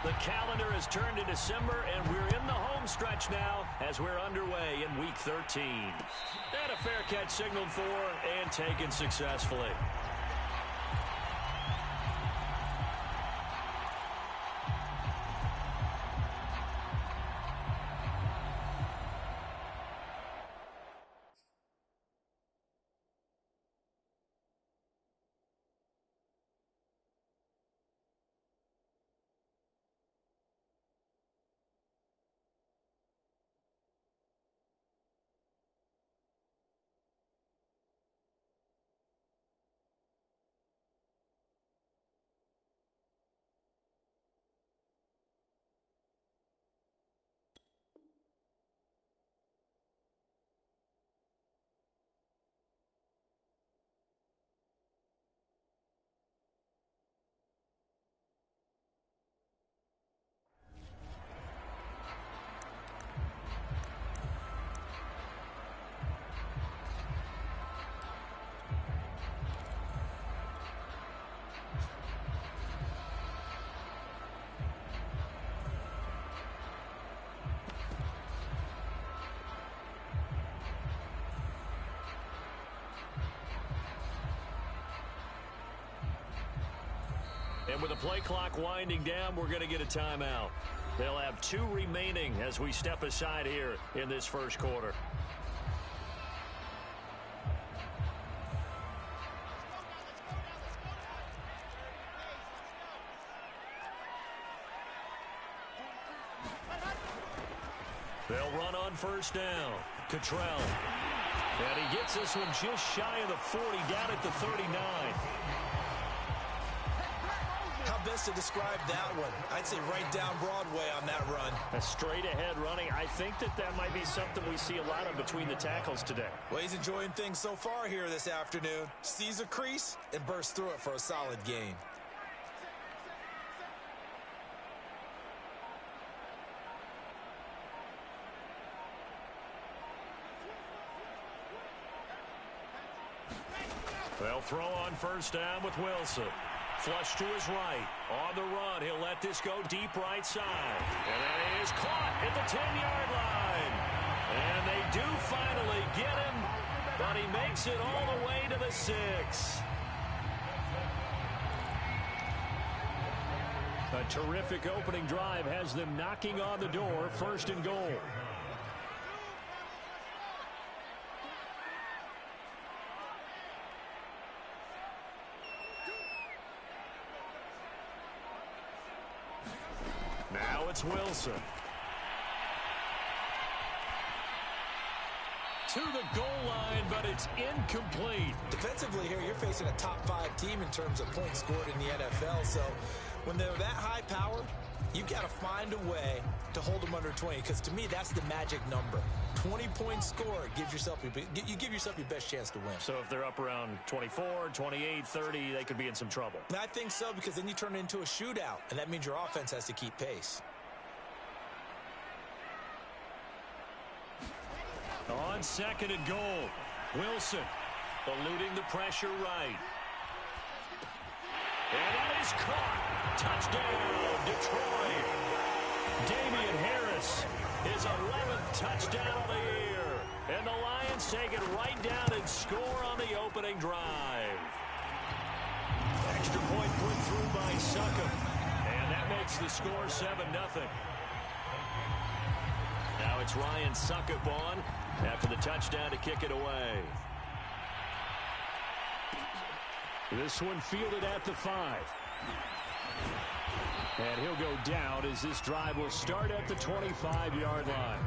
The calendar has turned to December, and we're in the home stretch now as we're underway in Week 13. And a fair catch signaled for and taken successfully. And with the play clock winding down, we're going to get a timeout. They'll have 2 remaining as we step aside here in this first quarter. They'll run on first down. Cottrell. And he gets this one just shy of the 40, down at the 39. How best to describe that one? I'd say right down Broadway on that run. A straight-ahead running. I think that might be something we see a lot of between the tackles today. Well, he's enjoying things so far here this afternoon. Sees a crease and bursts through it for a solid gain. They'll throw on first down with Wilson. Flush to his right. On the run, he'll let this go deep right side. And that is caught at the 10-yard line. And they do finally get him, but he makes it all the way to the 6. A terrific opening drive has them knocking on the door, 1st and goal. Now it's Wilson. To the goal line, but it's incomplete. Defensively here, you're facing a top 5 team in terms of points scored in the NFL. So when they're that high powered, you've got to find a way to hold them under 20. Because to me, that's the magic number. 20 points scored gives yourself you give yourself your best chance to win. So if they're up around 24, 28, 30, they could be in some trouble. And I think so, because then you turn it into a shootout, and that means your offense has to keep pace. On 2nd and goal, Wilson eluding the pressure right. And that is caught. Touchdown, Detroit. Damian Harris, his 11th touchdown of the year. And the Lions take it right down and score on the opening drive. Extra point put through by Succop. And that makes the score 7-0. Now it's Ryan Succop on after the touchdown to kick it away. This one fielded at the 5. And he'll go down as this drive will start at the 25-yard line.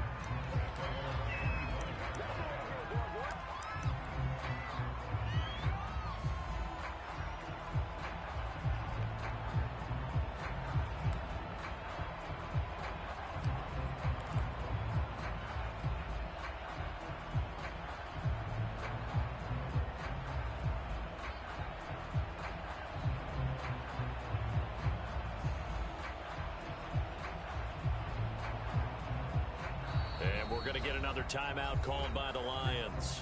Timeout called by the Lions.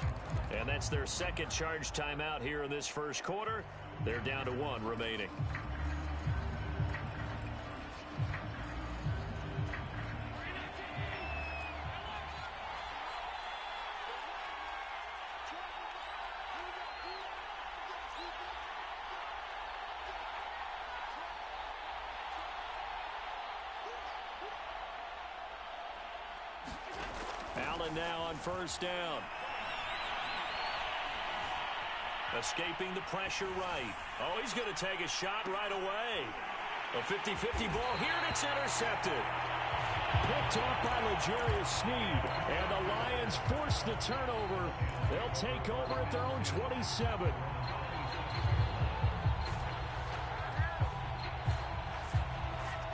And that's their second charge timeout here in this first quarter. They're down to 1 remaining. Allen now on first down. Escaping the pressure right. Oh, he's going to take a shot right away. A 50-50 ball here, and it's intercepted. Picked off by L'Jarius Sneed. And the Lions force the turnover. They'll take over at their own 27.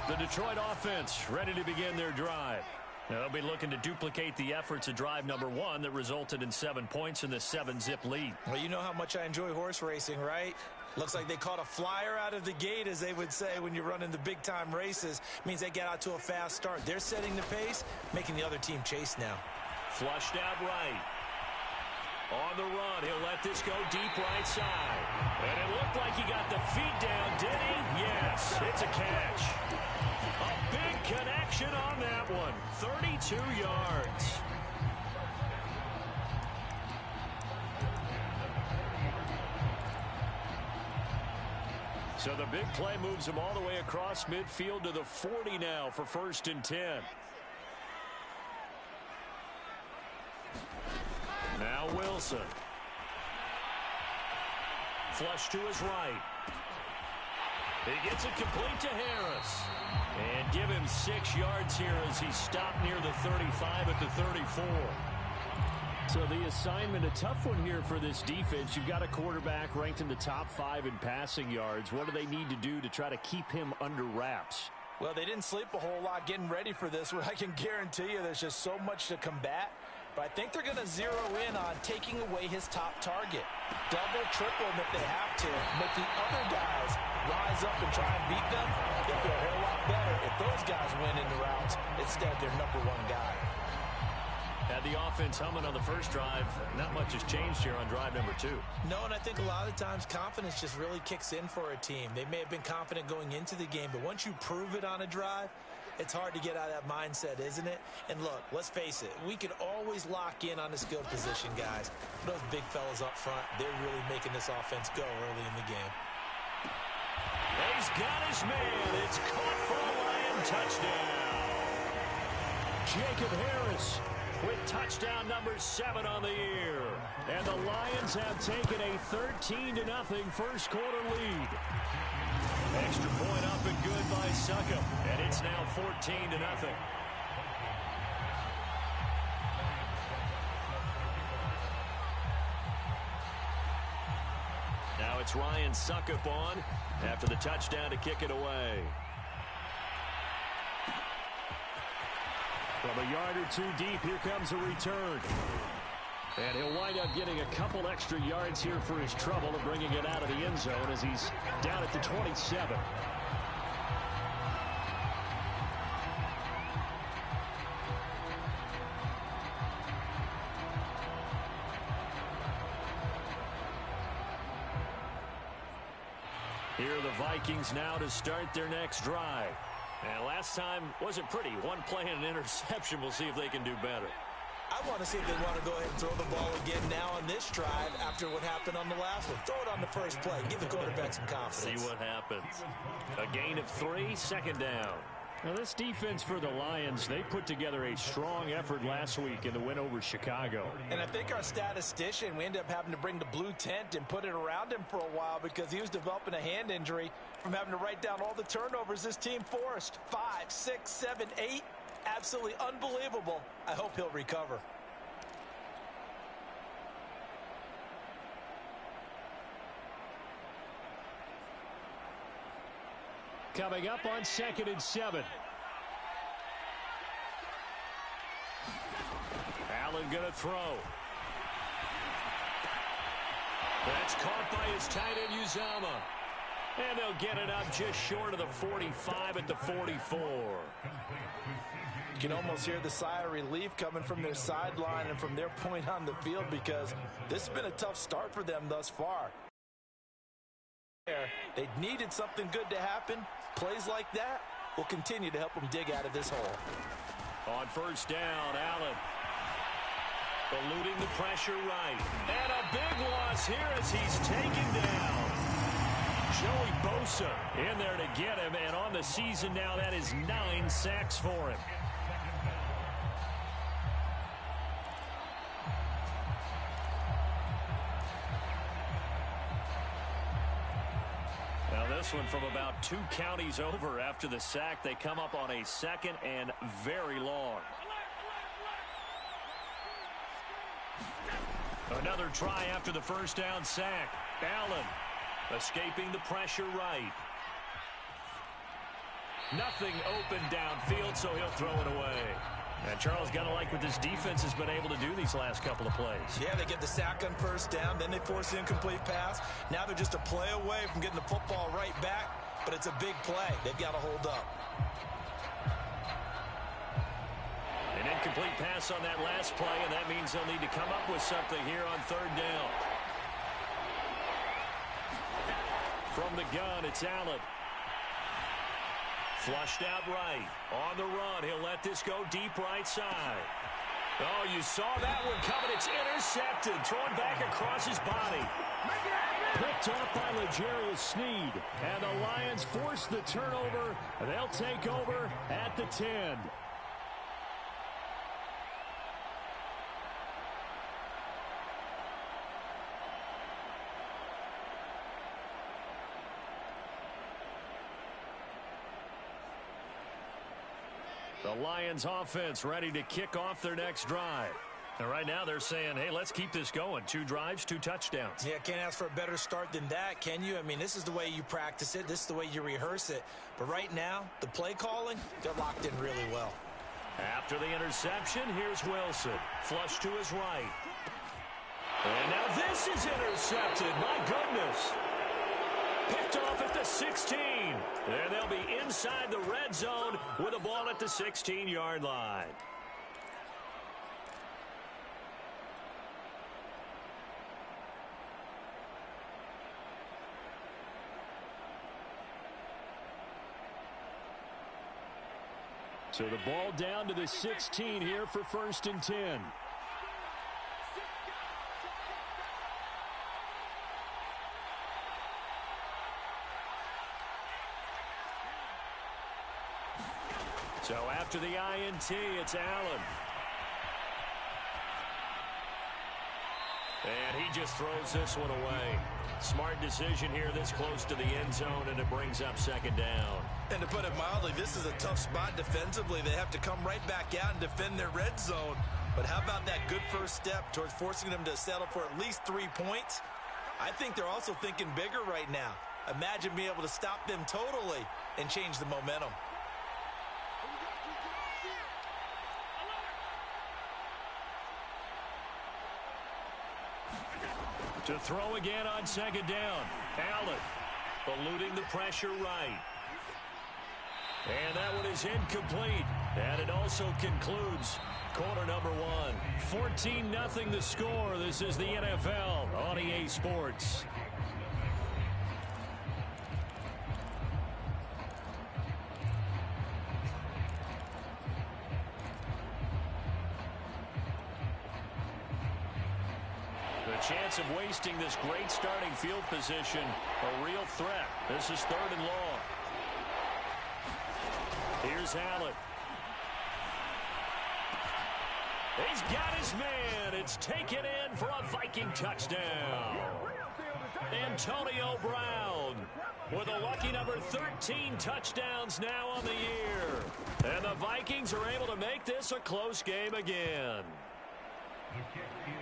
The Detroit offense ready to begin their drive. They'll be looking to duplicate the efforts of drive number 1 that resulted in 7 points in the 7-zip lead. Well, you know how much I enjoy horse racing, right? Looks like they caught a flyer out of the gate, as they would say when you're running the big-time races. Means they get out to a fast start. They're setting the pace, making the other team chase now. Flushed out right. On the run, he'll let this go deep right side. And it looked like he got the feet down, did he? Yes, it's a catch. A big connection on that one. 32 yards. So the big play moves him all the way across midfield to the 40 now for 1st and 10. Now Wilson. Flush to his right. He gets it complete to Harris. And give him 6 yards here as he stopped near the 35 at the 34. So the assignment, a tough one here for this defense. You've got a quarterback ranked in the top 5 in passing yards. What do they need to do to try to keep him under wraps? Well, they didn't sleep a whole lot getting ready for this one. I can guarantee you there's just so much to combat. But I think they're going to zero in on taking away his top target. Double, triple him if they have to. Make the other guys rise up and try and beat them. They'll feel a whole lot better if those guys win in the routes instead of their number 1 guy. Had the offense humming on the first drive. Not much has changed here on drive number 2. No, and I think a lot of times confidence just really kicks in for a team. They may have been confident going into the game, but once you prove it on a drive, it's hard to get out of that mindset, isn't it? And look, let's face it, we can always lock in on the skill position, guys. Those big fellas up front, they're really making this offense go early in the game. He's got his man. It's caught for a Lion touchdown. Jacob Harris with touchdown number 7 on the year. And the Lions have taken a 13-0 first quarter lead. Extra point up and good by Succop. And it's now 14-0. Now it's Ryan Succop on after the touchdown to kick it away. From a yard or 2 deep, here comes a return. And he'll wind up getting a couple extra yards here for his trouble and bringing it out of the end zone as he's down at the 27. Here are the Vikings now to start their next drive. And last time wasn't pretty. 1 play and an interception. We'll see if they can do better. I want to see if they want to go ahead and throw the ball again now on this drive after what happened on the last one. Throw it on the first play. Give the quarterback some confidence. See what happens. A gain of 3, 2nd down. Now this defense for the Lions, they put together a strong effort last week in the win over Chicago. And I think our statistician, we ended up having to bring the blue tent and put it around him for a while because he was developing a hand injury from having to write down all the turnovers this team forced. 5, 6, 7, 8. Absolutely unbelievable. I hope he'll recover. Coming up on 2nd and 7. Allen going to throw. That's caught by his tight end, Uzama. And they'll get it up just short of the 45 at the 44. You can almost hear the sigh of relief coming from their sideline and from their point on the field because this has been a tough start for them thus far. They needed something good to happen. Plays like that will continue to help them dig out of this hole. On first down, Allen eluding the pressure right. And a big loss here as he's taken down. Joey Bosa in there to get him, and on the season now, that is 9 sacks for him. this one from about 2 counties over after the sack. They come up on a 2nd and very long. Another try after the first down sack. Allen escaping the pressure right. Nothing open downfield, so he'll throw it away. And Charles, got to like what this defense has been able to do these last couple of plays. Yeah, they get the sack on first down, then they force the incomplete pass. Now they're just a play away from getting the football right back, but it's a big play. They've got to hold up. An incomplete pass on that last play, and that means they'll need to come up with something here on 3rd down. From the gun, it's Allen. Flushed out right. On the run, he'll let this go deep right side. Oh, you saw that one coming. It's intercepted. Thrown back across his body. Picked up by L'Jarius Sneed. And the Lions force the turnover. They'll take over at the 10. The Lions offense ready to kick off their next drive. And right now they're saying, hey, let's keep this going. 2 drives, 2 touchdowns. Yeah, can't ask for a better start than that, can you? I mean, this is the way you practice it. This is the way you rehearse it. But right now, the play calling, they're locked in really well. After the interception, here's Wilson. Flush to his right. And now this is intercepted. My goodness. Picked off at the 16. And they'll be inside the red zone with a ball at the 16-yard line. So the ball down to the 16 here for 1st and 10. So after the INT, it's Allen. And he just throws this one away. Smart decision here this close to the end zone, and it brings up 2nd down. And to put it mildly, this is a tough spot defensively. They have to come right back out and defend their red zone. But how about that good first step towards forcing them to settle for at least 3 points? I think they're also thinking bigger right now. Imagine being able to stop them totally and change the momentum. To throw again on 2nd down. Allen eluding the pressure right. And that one is incomplete. And it also concludes quarter number 1. 14-0 the score. This is the NFL on EA Sports. Chance of wasting this great starting field position, a real threat. This is 3rd and long. Here's Allen. He's got his man. It's taken in for a Viking touchdown. Antonio Brown with a lucky number 13 touchdowns now on the year. And the Vikings are able to make this a close game again.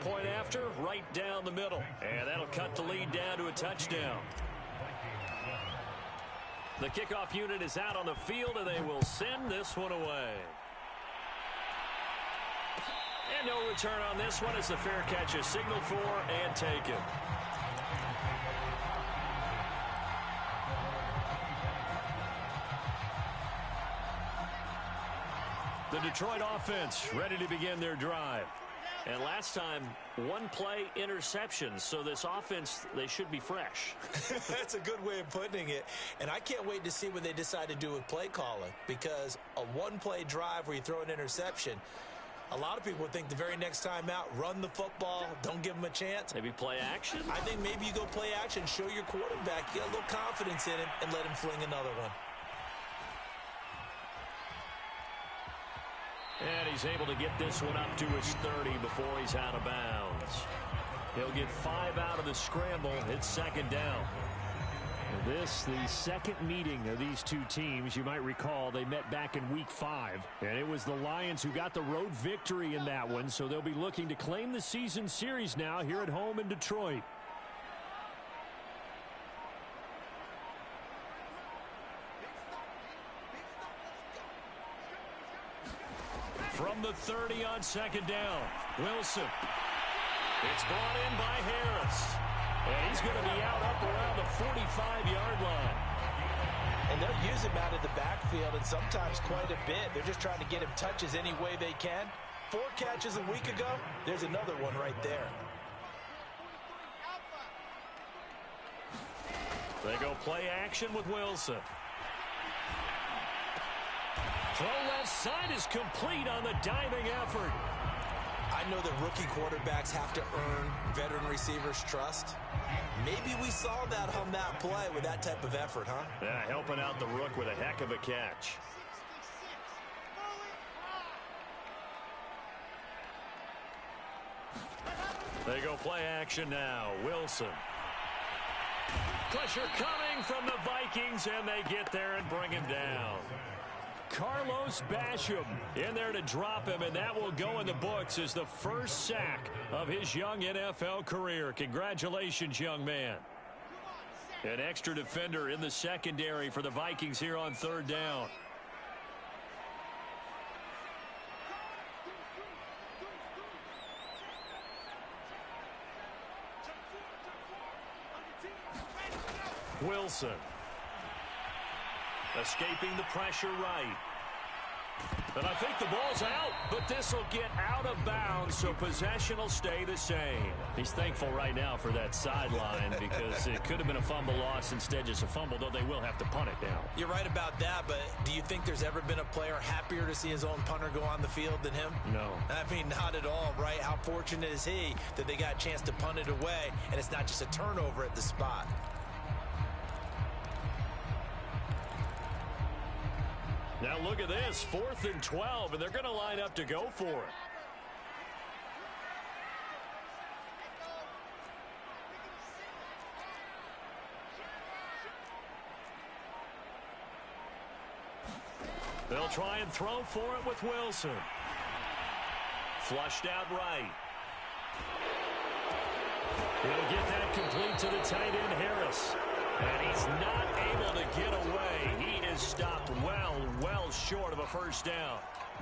Point after, right down the middle. And that'll cut the lead down to a touchdown. The kickoff unit is out on the field, and they will send this one away. And no return on this one as the fair catch is signaled for and taken. The Detroit offense ready to begin their drive. And last time, 1-play interception. So this offense, they should be fresh. That's a good way of putting it. And I can't wait to see what they decide to do with play calling. Because a 1-play drive where you throw an interception, a lot of people think the very next time out, run the football, don't give them a chance. Maybe play action? I think maybe you go play action, show your quarterback, get a little confidence in him, and let him fling another one. And he's able to get this one up to his 30 before he's out of bounds. He'll get 5 out of the scramble. It's 2nd down. This, the second meeting of these two teams. You might recall they met back in Week 5, and it was the Lions who got the road victory in that one, so they'll be looking to claim the season series now here at home in Detroit. From the 30 on second down, Wilson. It's brought in by Harris. And he's going to be out up around the 45-yard line. And they'll use him out of the backfield, and sometimes quite a bit. They're just trying to get him touches any way they can. 4 catches a week ago. There's another one right there. They go play action with Wilson. Throw left side is complete on the diving effort. I know that rookie quarterbacks have to earn veteran receivers' trust. Maybe we saw that on that play with that type of effort, huh? Yeah, helping out the rook with a heck of a catch. They go play action now. Wilson. Pressure coming from the Vikings, and they get there and bring him down. Carlos Basham in there to drop him, and that will go in the books as the first sack of his young NFL career. Congratulations, young man. An extra defender in the secondary for the Vikings here on third down. Wilson. Escaping the pressure right. And I think the ball's out, but this will get out of bounds, so possession will stay the same. He's thankful right now for that sideline because it could have been a fumble loss, instead just a fumble, though they will have to punt it down. You're right about that, but do you think there's ever been a player happier to see his own punter go on the field than him? No. I mean, not at all, right? How fortunate is he that they got a chance to punt it away, and it's not just a turnover at the spot. Now look at this, 4th and 12, and they're going to line up to go for it. They'll try and throw for it with Wilson. Flushed out right. He'll get that complete to the tight end, Harris. And he's not able to get away. He is stopped well short of a first down.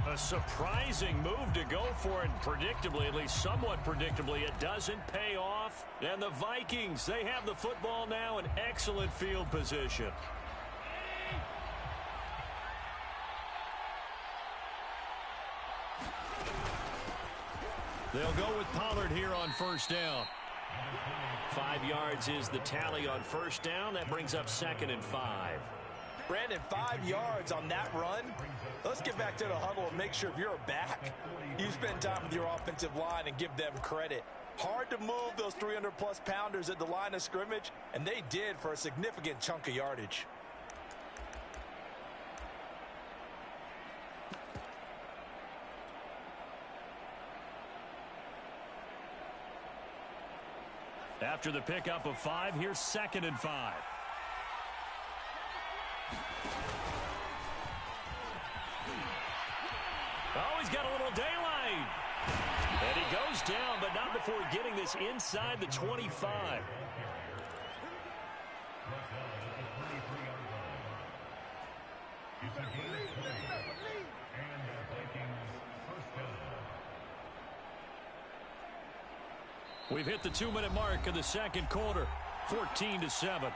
A surprising move to go for it, predictably, at least somewhat predictably, it doesn't pay off. And the Vikings, they have the football now in excellent field position. They'll go with Pollard here on first down. 5 yards is the tally on first down. That brings up 2nd and 5. Brandon, 5 yards on that run. Let's get back to the huddle and make sure if you're a back, you spend time with your offensive line and give them credit. Hard to move those 300-plus pounders at the line of scrimmage, and they did for a significant chunk of yardage. After the pickup of 5, here's 2nd and 5. Oh, he's got a little daylight. And he goes down, but not before getting this inside the 25. We've hit the 2-minute mark of the second quarter, 14-7.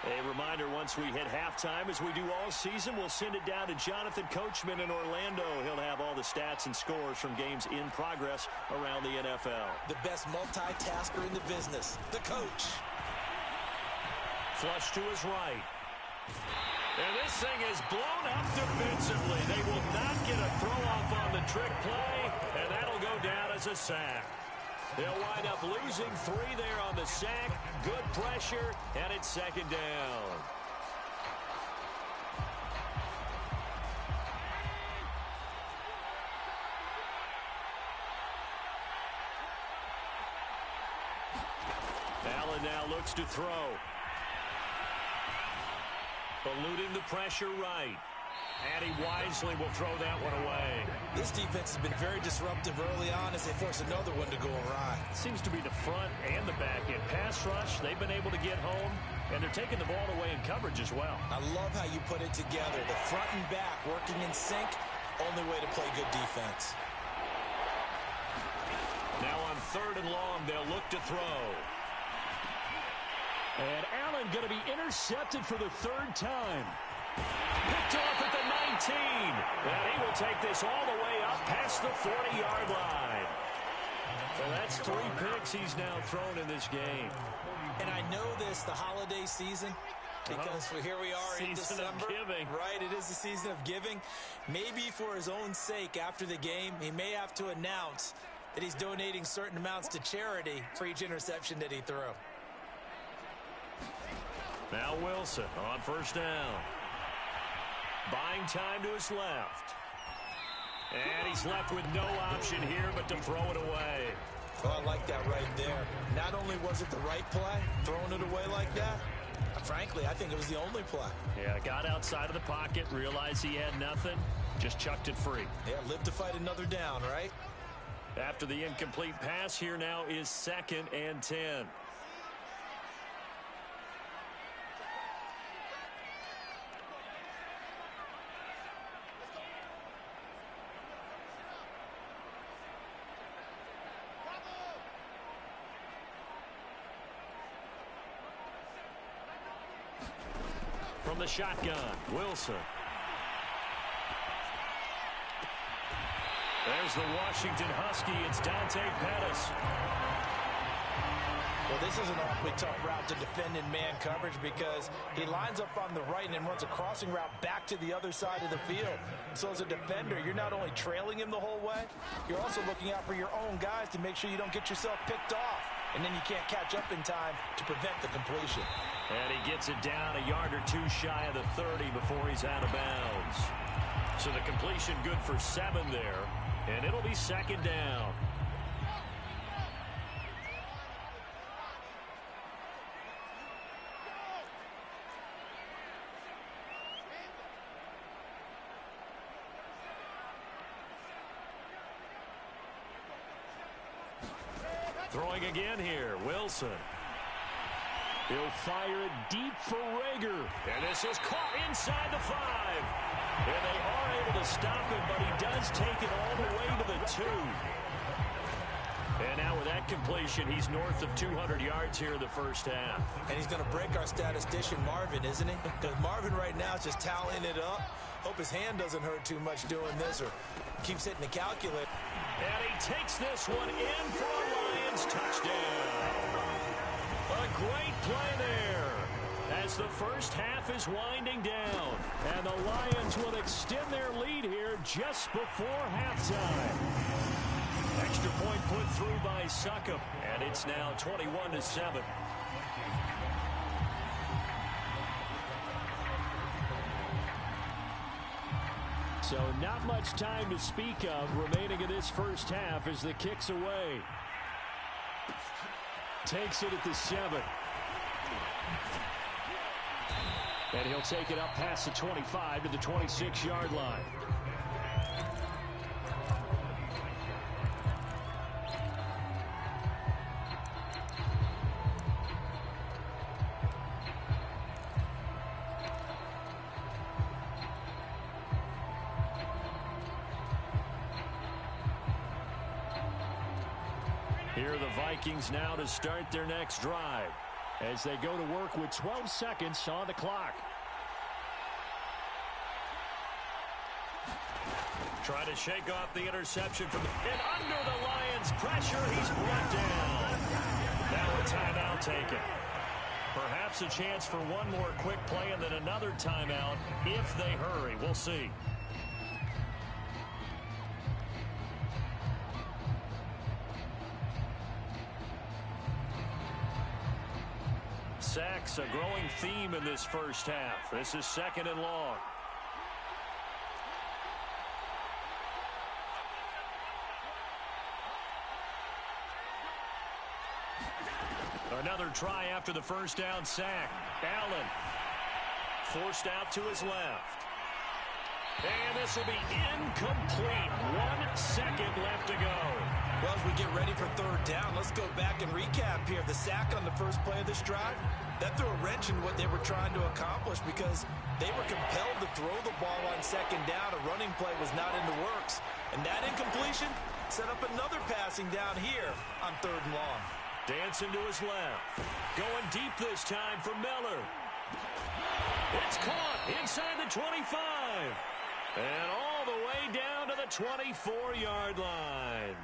A reminder, once we hit halftime, as we do all season, we'll send it down to Jonathan Coachman in Orlando. He'll have all the stats and scores from games in progress around the NFL. The best multitasker in the business, the coach. Flush to his right. And this thing is blown up defensively. They will not get a throw-off on the trick play, and that'll go down as a sack. They'll wind up losing 3 there on the sack. Good pressure, and it's 2nd down. Allen now looks to throw. Eluding the pressure right. And he wisely will throw that one away. This defense has been very disruptive early on as they force another one to go awry. Seems to be the front and the back end. Pass rush, they've been able to get home, and they're taking the ball away in coverage as well. I love how you put it together. The front and back working in sync, only way to play good defense. Now on 3rd and long, they'll look to throw. And Allen going to be intercepted for the 3rd time. Picked off at the 19. And he will take this all the way up past the 40-yard line. Well, that's 3 picks he's now thrown in this game. And I know this, the holiday season, because here we are in December. Season of giving. Right, it is the season of giving. Maybe for his own sake after the game, he may have to announce that he's donating certain amounts to charity for each interception that he threw. Now Wilson on 1st down. Buying time to his left. And he's left with no option here but to throw it away. Oh, I like that right there. Not only was it the right play, throwing it away like that, frankly, I think it was the only play. Yeah, got outside of the pocket, realized he had nothing, just chucked it free. Yeah, live to fight another down, right? After the incomplete pass, here now is 2nd and 10. From the shotgun, Wilson. There's the Washington Husky. It's Dante Pettis. Well, this is an awfully tough route to defend in man coverage because he lines up on the right and then runs a crossing route back to the other side of the field. So as a defender, you're not only trailing him the whole way, you're also looking out for your own guys to make sure you don't get yourself picked off. And then you can't catch up in time to prevent the completion. And he gets it down a yard or 2 shy of the 30 before he's out of bounds. So the completion good for 7 there. And it'll be 2nd down. Throwing again here, Wilson. He'll fire it deep for Rager. And this is caught inside the 5. And they are able to stop him, but he does take it all the way to the 2. And now with that completion, he's north of 200 yards here in the 1st half. And he's going to break our statistician Marvin, isn't he? Because Marvin right now is just tallying it up. Hope his hand doesn't hurt too much doing this or keeps hitting the calculator. And he takes this one in for a Lions touchdown. A great play there as the 1st half is winding down. And the Lions will extend their lead here just before halftime. Extra point put through by Succop, and it's now 21-7. So not much time to speak of remaining in this 1st half as the kick's away. Takes it at the 7. And he'll take it up past the 25 to the 26-yard line. Here are the Vikings now to start their next drive as they go to work with 12 seconds on the clock. Try to shake off the interception from and under the Lions' pressure, he's brought down. Now a timeout taken. Perhaps a chance for one more quick play and then another timeout if they hurry. We'll see. Sacks, a growing theme in this 1st half. This is 2nd and long. Another try after the 1st down sack. Allen forced out to his left. And this will be incomplete. 1 second left to go. Well, as we get ready for third down, let's go back and recap here. The sack on the first play of this drive, that threw a wrench in what they were trying to accomplish because they were compelled to throw the ball on second down. A running play was not in the works. And that incompletion set up another passing down here on third and long. Dancing to his left. Going deep this time for Miller. It's caught inside the 25. And all the way down to the 24-yard line.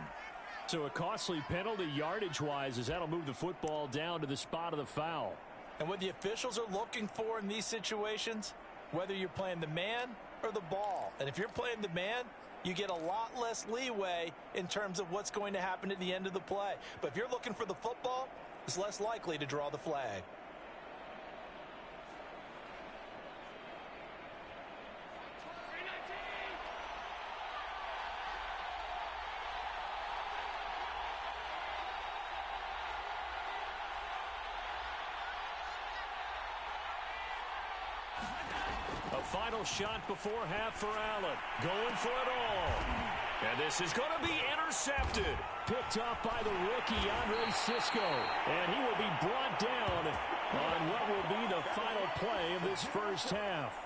So a costly penalty yardage-wise as that'll move the football down to the spot of the foul. And what the officials are looking for in these situations, whether you're playing the man or the ball. And if you're playing the man, you get a lot less leeway in terms of what's going to happen at the end of the play. But if you're looking for the football, it's less likely to draw the flag. A final shot before half for Allen. Going for it all. And this is going to be intercepted. Picked up by the rookie, Andre Cisco. And he will be brought down on what will be the final play of this first half.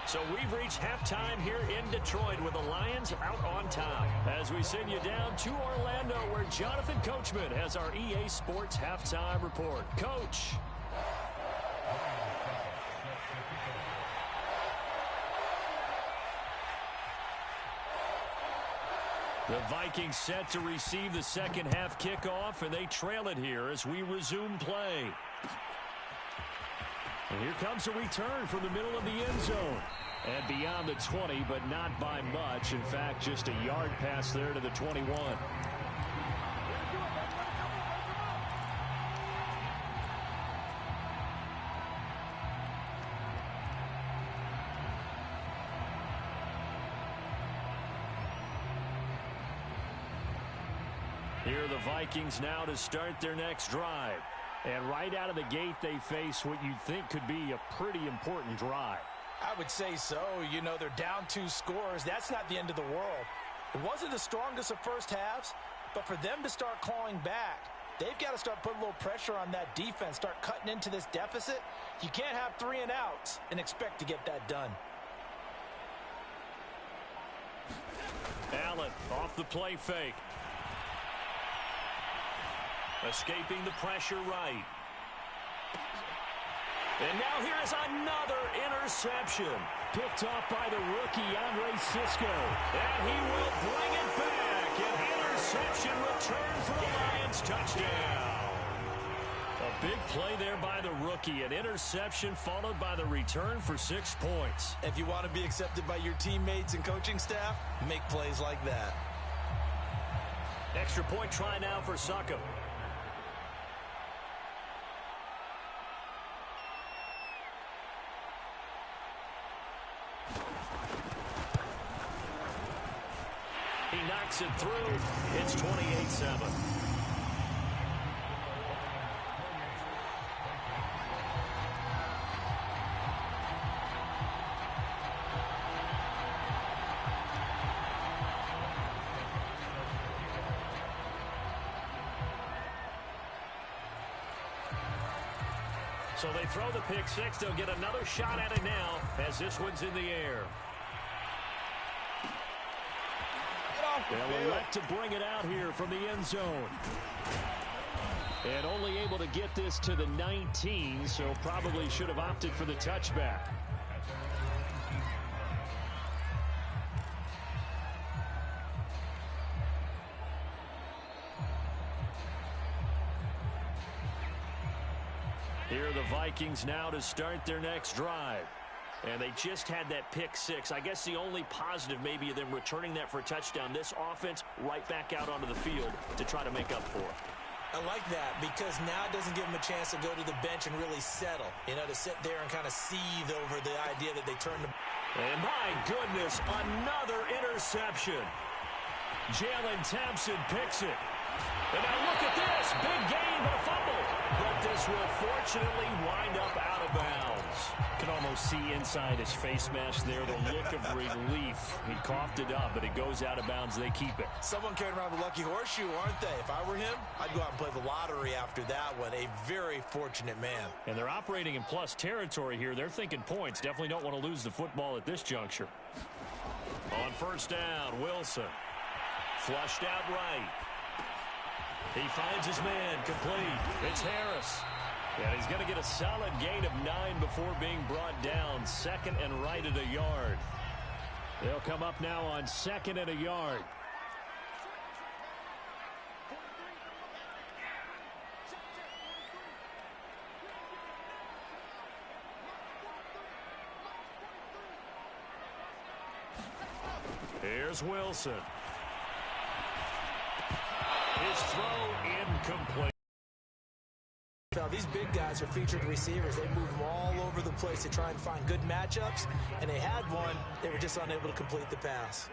So we've reached halftime here in Detroit with the Lions out on top. As we send you down to Orlando where Jonathan Coachman has our EA Sports halftime report. Coach. The Vikings set to receive the second half kickoff, and they trail it here as we resume play. And here comes a return from the middle of the end zone. And beyond the 20, but not by much. In fact, just a yard pass there to the 21. Here are the Vikings now to start their next drive. And right out of the gate, they face what you'd think could be a pretty important drive. I would say so. You know, they're down 2 scores. That's not the end of the world. It wasn't the strongest of first halves, but for them to start clawing back, they've got to start putting a little pressure on that defense, start cutting into this deficit. You can't have 3 and outs and expect to get that done. Allen off the play fake. Escaping the pressure right. And now here is another interception. Picked off by the rookie, Andre Cisco. And he will bring it back. An interception return for the Lions touchdown. A big play there by the rookie. An interception followed by the return for 6 points. If you want to be accepted by your teammates and coaching staff, make plays like that. Extra point try now for Succop. He knocks it through. It's 28-7. So they throw the pick six. They'll get another shot at it now as this one's in the air. They'll elect to bring it out here from the end zone. And only able to get this to the 19, so probably should have opted for the touchback. Here are the Vikings now to start their next drive. And they just had that pick six. I guess the only positive maybe of them returning that for a touchdown. This offense right back out onto the field to try to make up for it. I like that because now it doesn't give them a chance to go to the bench and really settle. You know, to sit there and kind of seethe over the idea that they turned the... And my goodness, another interception. Jalen Thompson picks it. And now look at this. Big game, but a fumble. But this will fortunately wind up out of bounds. almost see inside his face mask there the look of relief. He coughed it up, but it goes out of bounds. They keep it. Someone carrying around the lucky horseshoe, aren't they? If I were him, I'd go out and play the lottery after that one. A very fortunate man. And they're operating in plus territory here. They're thinking points. Definitely don't want to lose the football at this juncture. On first down, Wilson. Flushed out right. He finds his man, complete. It's Harris. And he's going to get a solid gain of 9 before being brought down. Second and right at a yard. They'll come up now on second and a yard. Here's Wilson. His throw incomplete. These big guys are featured receivers. They move them all over the place to try and find good matchups, and they had one. They were just unable to complete the pass.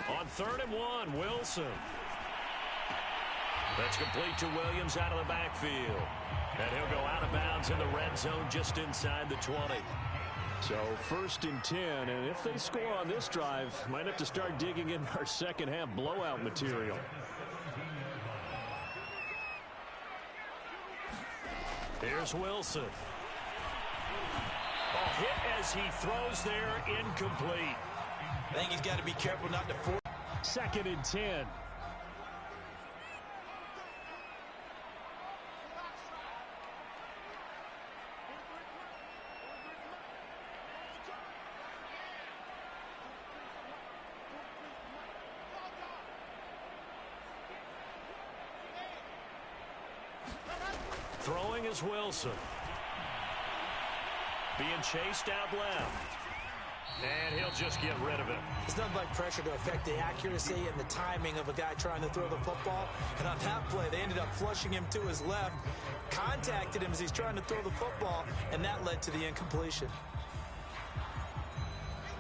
On 3rd and 1, Wilson. That's complete to Williams out of the backfield. And he'll go out of bounds in the red zone just inside the 20. So 1st and 10, and if they score on this drive, might have to start digging in our second half blowout material. Here's Wilson. A hit as he throws there, incomplete. I think he's got to be careful not to force. 2nd and 10. Throwing is Wilson. Being chased out left. And he'll just get rid of it. It's nothing like pressure to affect the accuracy and the timing of a guy trying to throw the football. And on that play, they ended up flushing him to his left, contacted him as he's trying to throw the football, and that led to the incompletion.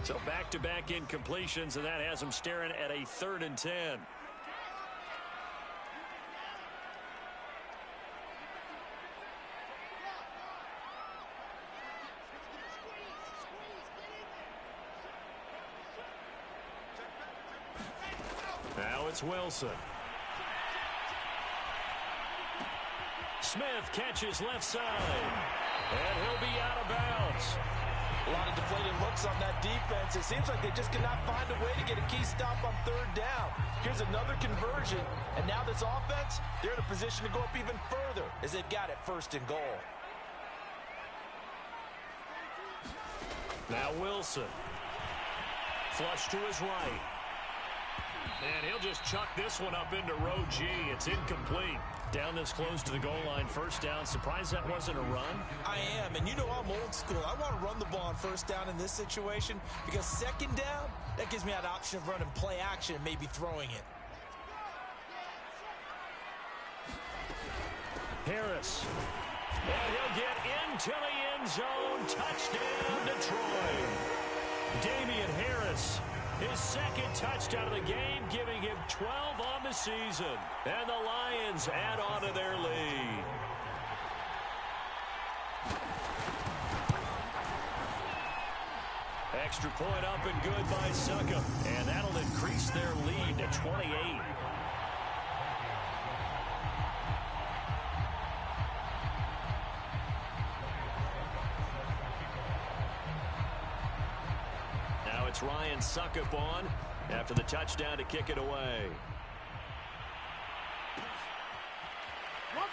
So back-to-back incompletions, and that has him staring at a 3rd and 10. Now it's Wilson. Smith catches left side. And he'll be out of bounds. A lot of deflated looks on that defense. It seems like they just cannot find a way to get a key stop on 3rd down. Here's another conversion. And now this offense, they're in a position to go up even further as they've got it 1st and goal. Now Wilson. Flush to his right. And he'll just chuck this one up into row G. It's incomplete. Down this close to the goal line, 1st down. Surprised that wasn't a run? I am, and you know I'm old school. I want to run the ball on 1st down in this situation because 2nd down, that gives me that option of running play action and maybe throwing it. Harris. And he'll get into the end zone. Touchdown, Detroit. Damian Harris. His 2nd touchdown of the game, giving him 12 on the season. And the Lions add on to their lead. Extra point up and good by Succop. And that'll increase their lead to 28. It's Ryan Succop on after the touchdown to kick it away.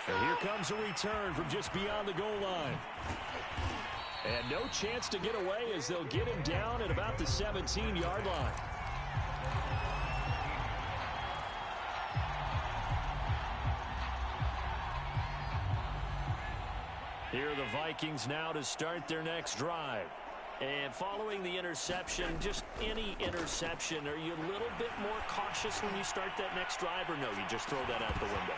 And here comes a return from just beyond the goal line. And no chance to get away as they'll get him down at about the 17-yard line. Here are the Vikings now to start their next drive. And following the interception, just any interception, are you a little bit more cautious when you start that next drive, or no, you just throw that out the window?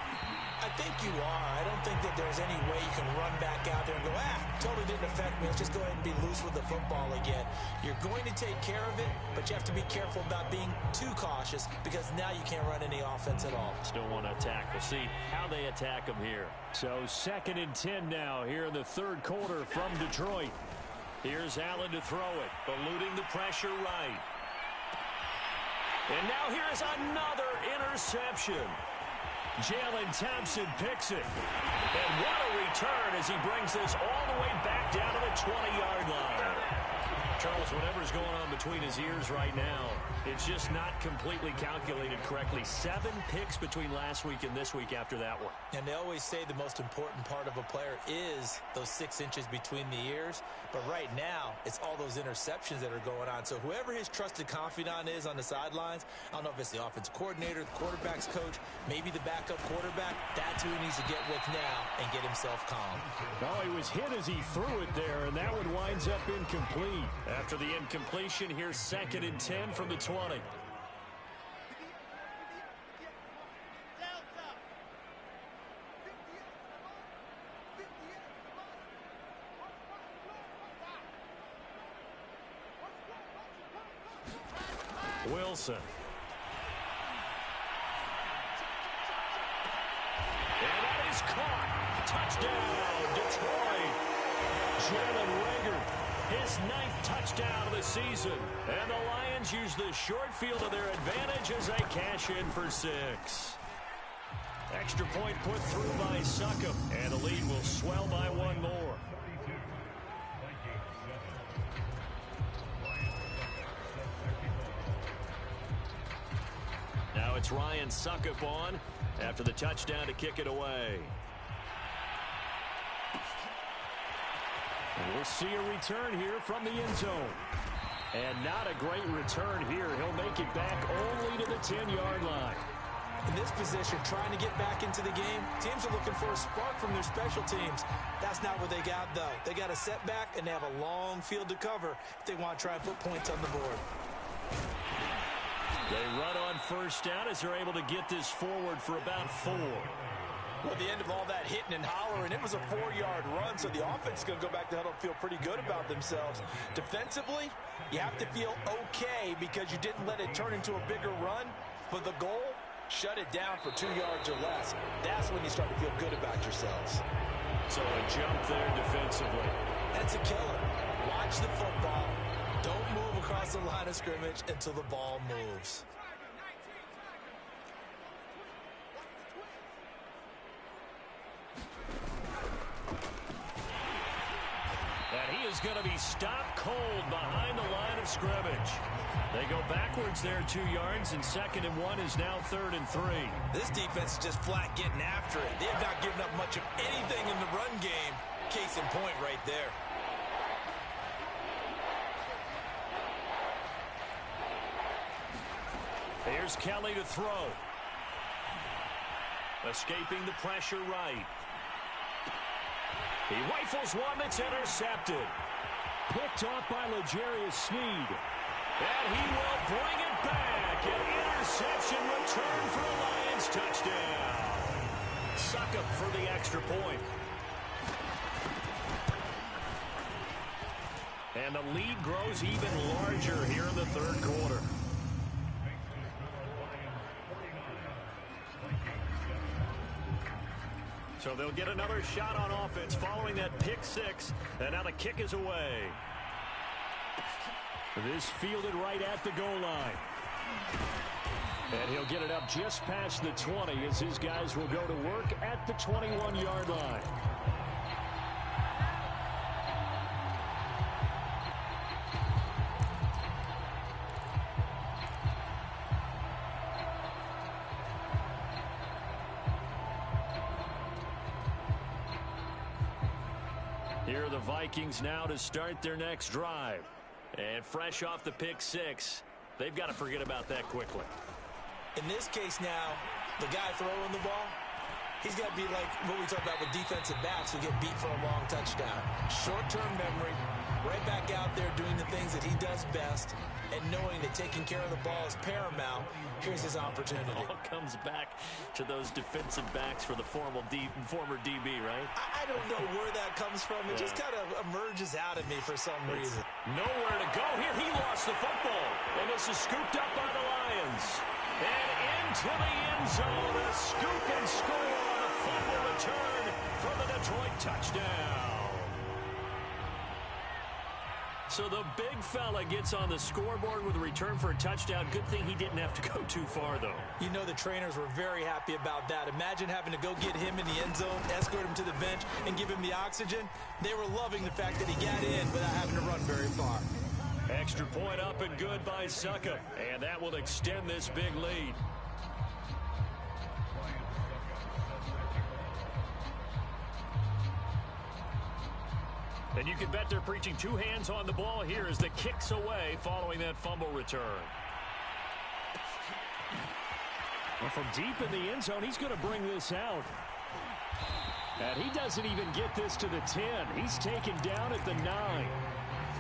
I think you are. I don't think that there's any way you can run back out there and go, totally didn't affect me. Let's just go ahead and be loose with the football again. You're going to take care of it, but you have to be careful about being too cautious because now you can't run any offense at all. Still want to attack. We'll see how they attack them here. So 2nd and 10 now here in the 3rd quarter from Detroit. Here's Allen to throw it, eluding the pressure right. And now here's another interception. Jalen Thompson picks it. And what a return as he brings this all the way back down to the 20-yard line. Charles, whatever's going on between his ears right now, it's just not completely calculated correctly. 7 picks between last week and this week after that one. And they always say the most important part of a player is those 6 inches between the ears. But right now, it's all those interceptions that are going on. So whoever his trusted confidant is on the sidelines, I don't know if it's the offensive coordinator, the quarterback's coach, maybe the backup quarterback, that's who he needs to get with now and get himself calm. Oh, he was hit as he threw it there, and that one winds up incomplete. After the incompletion, here's 2nd and 10 from the 20. Wilson. And that is caught. Touchdown, Detroit. Jalen Reagor, his 9th touchdown of the season. And the Lions use the short field to their advantage as they cash in for 6. Extra point put through by Succop. And the lead will swell by 1 more. Now it's Ryan Succop on after the touchdown to kick it away. And we'll see a return here from the end zone. And not a great return here. He'll make it back only to the 10-yard line. In this position, trying to get back into the game, teams are looking for a spark from their special teams. That's not what they got, though. They got a setback, and they have a long field to cover if they want to try and put points on the board. They run on 1st down as they're able to get this forward for about 4. Well, at the end of all that hitting and hollering, it was a 4-yard run, so the offense is going to go back to huddle and feel pretty good about themselves. Defensively, you have to feel okay because you didn't let it turn into a bigger run, but the goal, shut it down for 2 yards or less. That's when you start to feel good about yourselves. So a jump there defensively. That's a killer. Watch the football. Don't move across the line of scrimmage until the ball moves. And he is going to be stopped cold behind the line of scrimmage. They go backwards there 2 yards, and 2nd and 1 is now 3rd and 3. This defense is just flat getting after it. They have not given up much of anything in the run game. Case in point right there. Here's Kelly to throw. Escaping the pressure right. He rifles one that's intercepted. Picked off by L'Jarius Sneed. And he will bring it back. An interception return for a Lions touchdown. Succop for the extra point. And the lead grows even larger here in the 3rd quarter. So they'll get another shot on offense following that pick 6. And now the kick is away. This fielded right at the goal line. And he'll get it up just past the 20 as his guys will go to work at the 21-yard line. Here are the Vikings now to start their next drive. And fresh off the pick 6, they've got to forget about that quickly. In this case now, the guy throwing the ball, he's got to be like what we talk about with defensive backs who get beat for a long touchdown. Short-term memory, right back out there doing the things that he does best, and knowing that taking care of the ball is paramount. Here's his opportunity. It all comes back to those defensive backs for the former DB, right? I don't know where that comes from. It just kind of emerges out of me for some reason. Nowhere to go here. He lost the football, and this is scooped up by the Lions. And into the end zone, a scoop and score on a fumble return for the Detroit touchdown. So the big fella gets on the scoreboard with a return for a touchdown. Good thing he didn't have to go too far, though. You know the trainers were very happy about that. Imagine having to go get him in the end zone, escort him to the bench, and give him the oxygen. They were loving the fact that he got in without having to run very far. Extra point up and good by Suckup. And that will extend this big lead. And you can bet they're preaching two hands on the ball here as the kick's away following that fumble return. Well, from deep in the end zone, he's going to bring this out. And he doesn't even get this to the 10. He's taken down at the 9.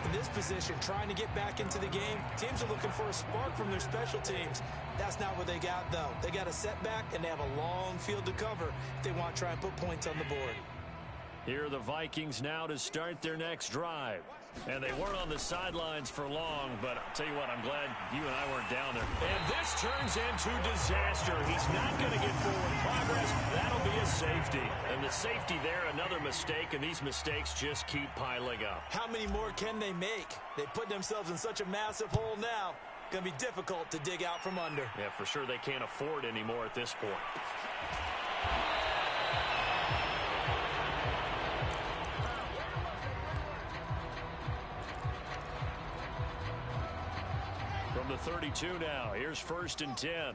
In this position, trying to get back into the game, teams are looking for a spark from their special teams. That's not what they got, though. They got a setback, and they have a long field to cover if they want to try and put points on the board. Here are the Vikings now to start their next drive. And they weren't on the sidelines for long, but I'll tell you what, I'm glad you and I weren't down there. And this turns into disaster. He's not going to get forward progress. That'll be a safety. And the safety there, another mistake, and these mistakes just keep piling up. How many more can they make? They put themselves in such a massive hole now. Going to be difficult to dig out from under. Yeah, for sure they can't afford anymore at this point. From the 32 now, here's 1st and 10.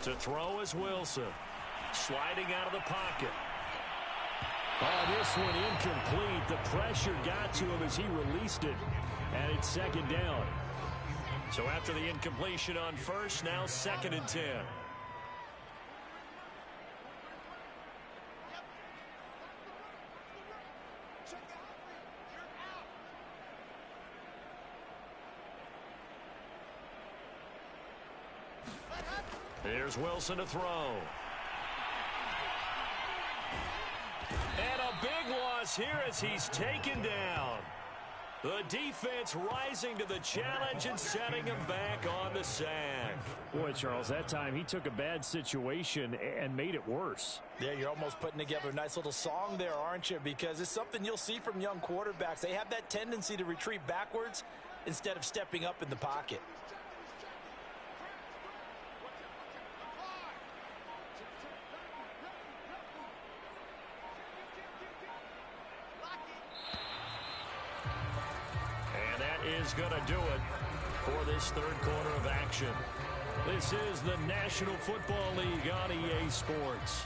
To throw is Wilson. Sliding out of the pocket. Oh, this one incomplete. The pressure got to him as he released it. And it's 2nd down. So after the incompletion on 1st, now 2nd and 10. Here's Wilson to throw. And a big loss here as he's taken down. The defense rising to the challenge and setting him back on the sack. Boy, Charles, that time he took a bad situation and made it worse. Yeah, you're almost putting together a nice little song there, aren't you? Because it's something you'll see from young quarterbacks. They have that tendency to retreat backwards instead of stepping up in the pocket. Is going to do it for this 3rd quarter of action. This is the National Football League on EA Sports.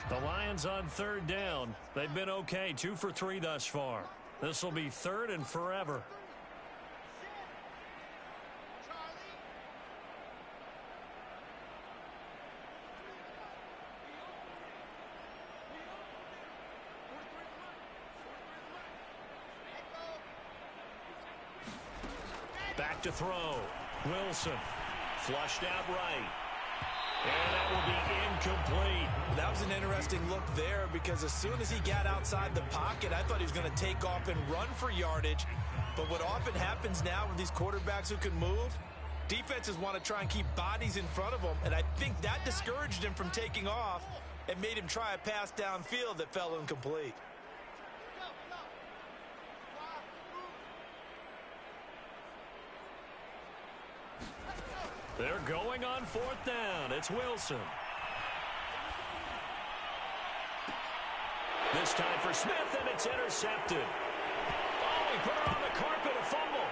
The Lions on 3rd down. They've been okay, 2 for 3 thus far. This will be 3rd and forever. Back to throw. Wilson. Flushed out right. And that will be incomplete. That was an interesting look there because as soon as he got outside the pocket, I thought he was going to take off and run for yardage. But what often happens now with these quarterbacks who can move, defenses want to try and keep bodies in front of them. And I think that discouraged him from taking off and made him try a pass downfield that fell incomplete. They're going on 4th down. It's Wilson. This time for Smith, and it's intercepted. Oh, he put it on the carpet, a fumble.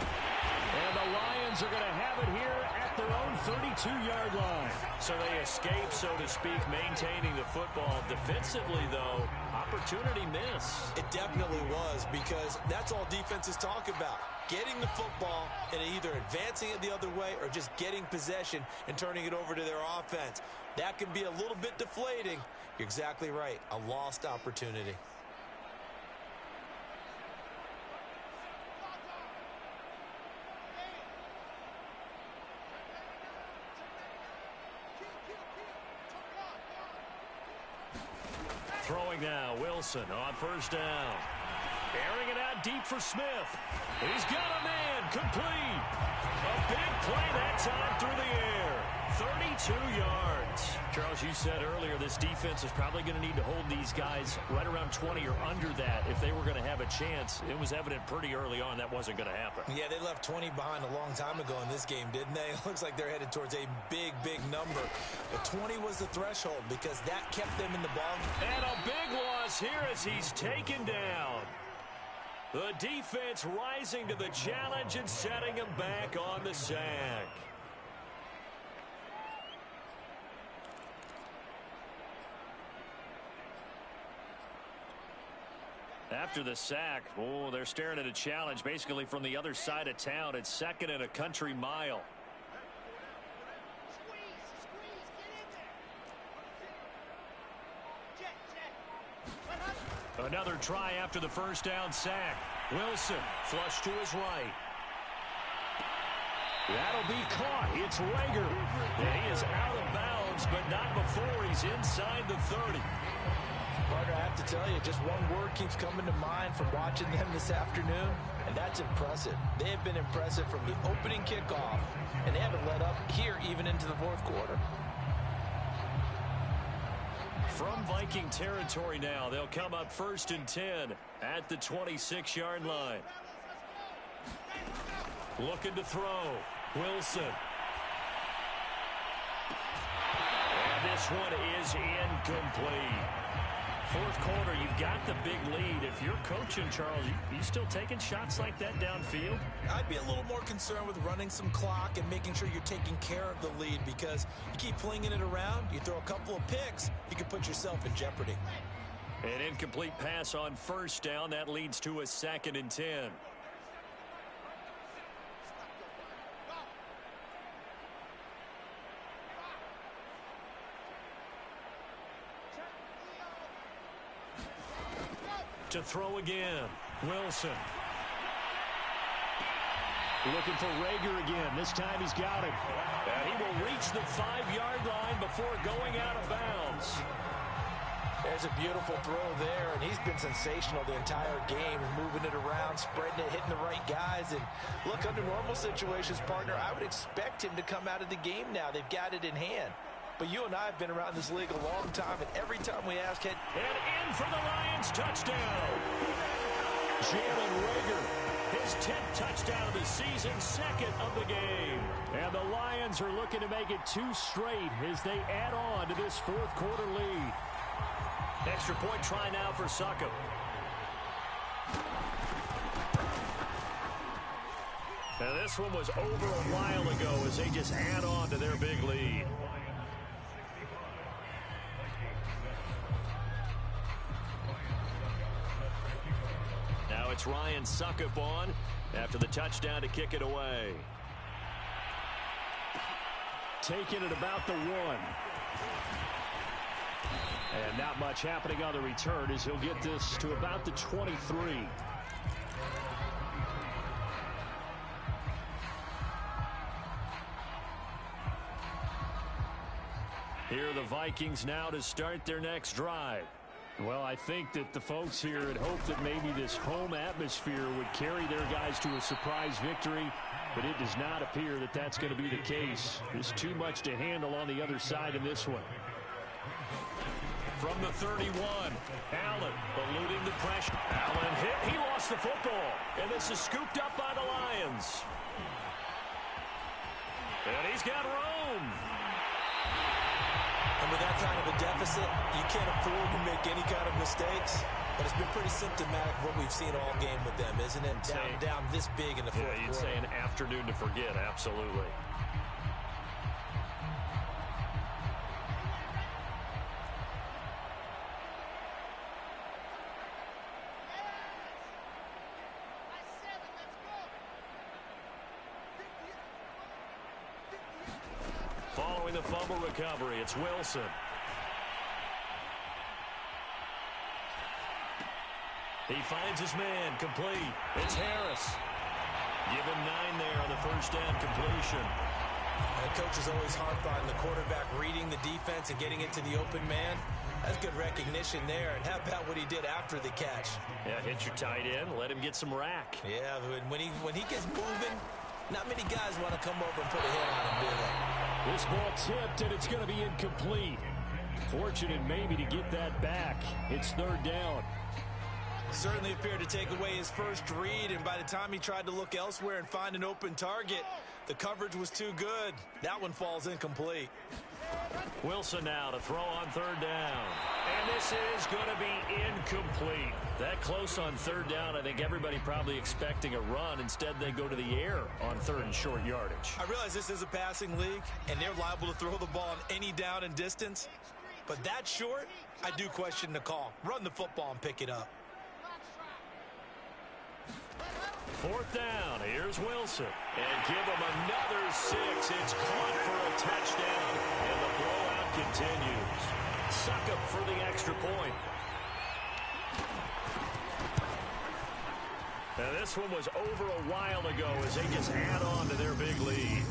And the Lions are going to have it here at their own 32-yard line. So they escape, so to speak, maintaining the football. Defensively, though, opportunity miss. It definitely was, because that's all defenses talk about. Getting the football and either advancing it the other way or just getting possession and turning it over to their offense. That can be a little bit deflating. You're exactly right. A lost opportunity. Throwing now, Wilson on first down. Airing it out deep for Smith. He's got a man, complete. A big play that time through the air. 32 yards. Charles, you said earlier this defense is probably going to need to hold these guys right around 20 or under that if they were going to have a chance. It was evident pretty early on that wasn't going to happen. Yeah, they left 20 behind a long time ago in this game, didn't they? It looks like they're headed towards a big, big number. But 20 was the threshold because that kept them in the ball. And a big loss here as he's taken down. The defense rising to the challenge and setting him back on the sack. After the sack, oh, they're staring at a challenge basically from the other side of town. It's second and a country mile. Another try after the first down sack. Wilson flush to his right. That'll be caught. It's Rager. And he is out of bounds, but not before he's inside the 30. Partner, I have to tell you, just one word keeps coming to mind from watching them this afternoon, and that's impressive. They have been impressive from the opening kickoff, and they haven't let up here even into the fourth quarter. From Viking territory now, they'll come up 1st and 10 at the 26-yard line. Looking to throw. Wilson. And this one is incomplete. Fourth quarter, you've got the big lead. If you're coaching, Charles, you still taking shots like that downfield? I'd be a little more concerned with running some clock and making sure you're taking care of the lead, because you keep flinging it around, you throw a couple of picks, you can put yourself in jeopardy. An incomplete pass on first down. That leads to a 2nd and 10. To throw again. Wilson. Looking for Rager again. This time he's got him. And he will reach the 5-yard line before going out of bounds. There's a beautiful throw there, and he's been sensational the entire game, moving it around, spreading it, hitting the right guys. And look, under normal situations, partner, I would expect him to come out of the game now. They've got it in hand. But you and I have been around this league a long time, and every time we ask it. And in for the Lions, touchdown. Jalen Rager, his 10th touchdown of the season, 2nd of the game. And the Lions are looking to make it 2 straight as they add on to this fourth quarter lead. Extra point try now for Succop. Now this one was over a while ago as they just add on to their big lead. Now it's Ryan Succop on after the touchdown to kick it away. Taking it about the 1. And not much happening on the return as he'll get this to about the 23. Here are the Vikings now to start their next drive. Well, I think that the folks here had hoped that maybe this home atmosphere would carry their guys to a surprise victory, but it does not appear that that's going to be the case. There's too much to handle on the other side in this one. From the 31, Allen eluding the pressure. Allen hit. He lost the football. And this is scooped up by the Lions. And he's got room. And with that kind of a deficit, you can't afford to make any kind of mistakes. But it's been pretty symptomatic of what we've seen all game with them, isn't it? Down this big in the fourth quarter. Yeah, you'd say an afternoon to forget. Absolutely. throwing the fumble recovery. It's Wilson. He finds his man, complete. It's Harris. Give him 9 there on the first down completion. The coach is always harped on the quarterback reading the defense and getting it to the open man. That's good recognition there. And how about what he did after the catch? Yeah, hit your tight end, let him get some rack. Yeah, when he gets moving, not many guys want to come over and put a hit on him, do they? This ball tipped, and it's going to be incomplete. Fortunate maybe to get that back. It's third down. Certainly appeared to take away his first read, and by the time he tried to look elsewhere and find an open target, the coverage was too good. That one falls incomplete. Wilson now to throw on third down. And this is going to be incomplete. That close on third down, I think everybody probably expecting a run. Instead, they go to the air on third and short yardage. I realize this is a passing league, and they're liable to throw the ball on any down and distance. But that short, I do question the call. Run the football and pick it up. Fourth down, here's Wilson. And give him another 6. It's caught for a touchdown, and the blowout continues. Suckup for the extra point. Now this one was over a while ago as they just add on to their big lead.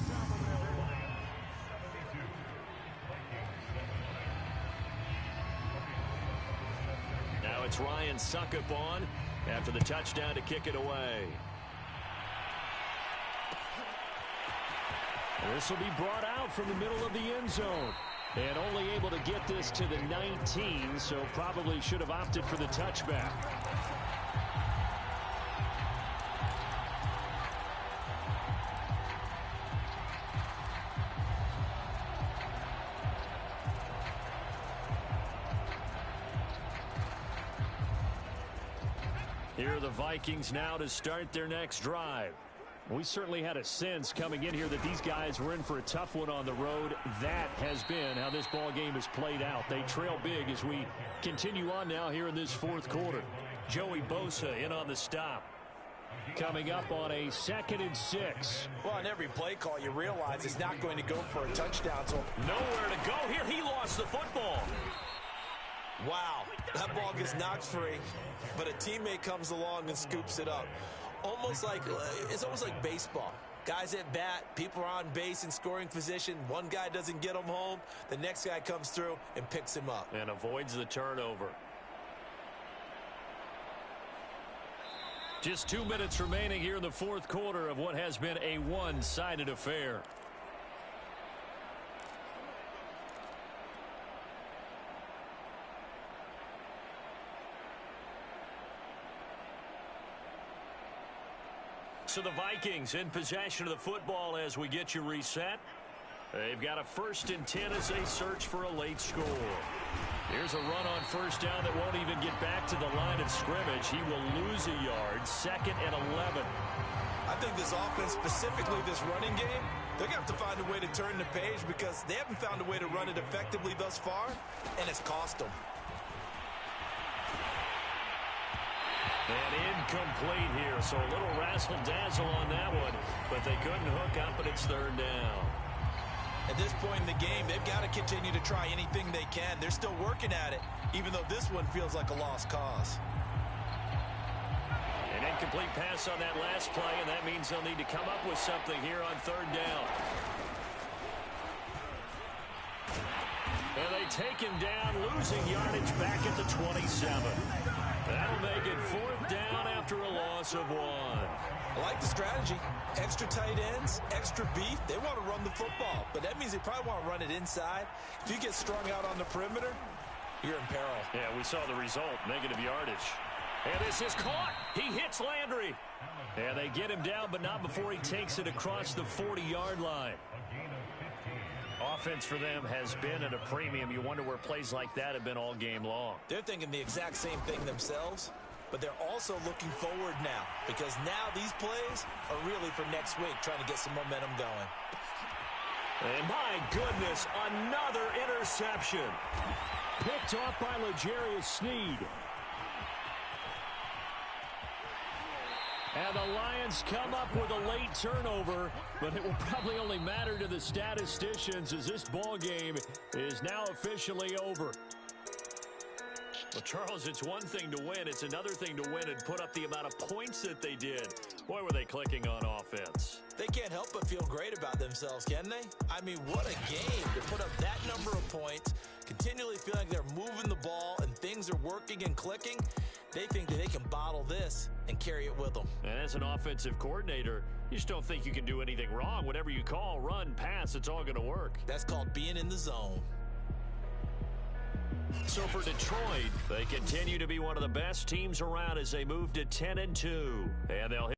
Now it's Ryan Suckup on after the touchdown to kick it away. This will be brought out from the middle of the end zone. And only able to get this to the 19, so probably should have opted for the touchback. Here are the Vikings now to start their next drive. We certainly had a sense coming in here that these guys were in for a tough one on the road. That has been how this ball game has played out. They trail big as we continue on now here in this fourth quarter. Joey Bosa in on the stop. Coming up on a 2nd and 6. Well, on every play call, you realize it's not going to go for a touchdown. So nowhere to go here. He lost the football. Wow, that ball gets knocked free, but a teammate comes along and scoops it up. It's almost like baseball. Guys at bat, people are on base in scoring position. One guy doesn't get him home. The next guy comes through and picks him up. And avoids the turnover. Just 2 minutes remaining here in the fourth quarter of what has been a one-sided affair. So the Vikings in possession of the football as we get you reset. They've got a 1st and 10 as they search for a late score. Here's a run on first down that won't even get back to the line of scrimmage. He will lose a yard. 2nd and 11. I think this offense, specifically this running game, they're going to have to find a way to turn the page because they haven't found a way to run it effectively thus far, and it's cost them. And incomplete here, so a little razzle-dazzle on that one, but they couldn't hook up, and it's third down. At this point in the game, they've got to continue to try anything they can. They're still working at it, even though this one feels like a lost cause. An incomplete pass on that last play, and that means they'll need to come up with something here on third down. And they take him down, losing yardage back at the 27. That'll make it 4th down after a loss of 1. I like the strategy. Extra tight ends, extra beef. They want to run the football, but that means they probably want to run it inside. If you get strung out on the perimeter, you're in peril. Yeah, we saw the result, negative yardage. And this is caught. He hits Landry. Yeah, they get him down, but not before he takes it across the 40-yard line. Offense for them has been at a premium. You wonder where plays like that have been all game long. They're thinking the exact same thing themselves, but they're also looking forward now because now these plays are really for next week, trying to get some momentum going. And my goodness, another interception. Picked off by L'Jarius Sneed. And the Lions come up with a late turnover, but it will probably only matter to the statisticians as this ball game is now officially over. Well, Charles, it's one thing to win. It's another thing to win and put up the amount of points that they did. Boy, were they clicking on offense. They can't help but feel great about themselves, can they? I mean, what a game to put up that number of points, continually feel like they're moving the ball and things are working and clicking. They think that they can bottle this and carry it with them. And as an offensive coordinator, you just don't think you can do anything wrong. Whatever you call, run, pass, it's all going to work. That's called being in the zone. So for Detroit, they continue to be one of the best teams around as they move to 10-2. And they'll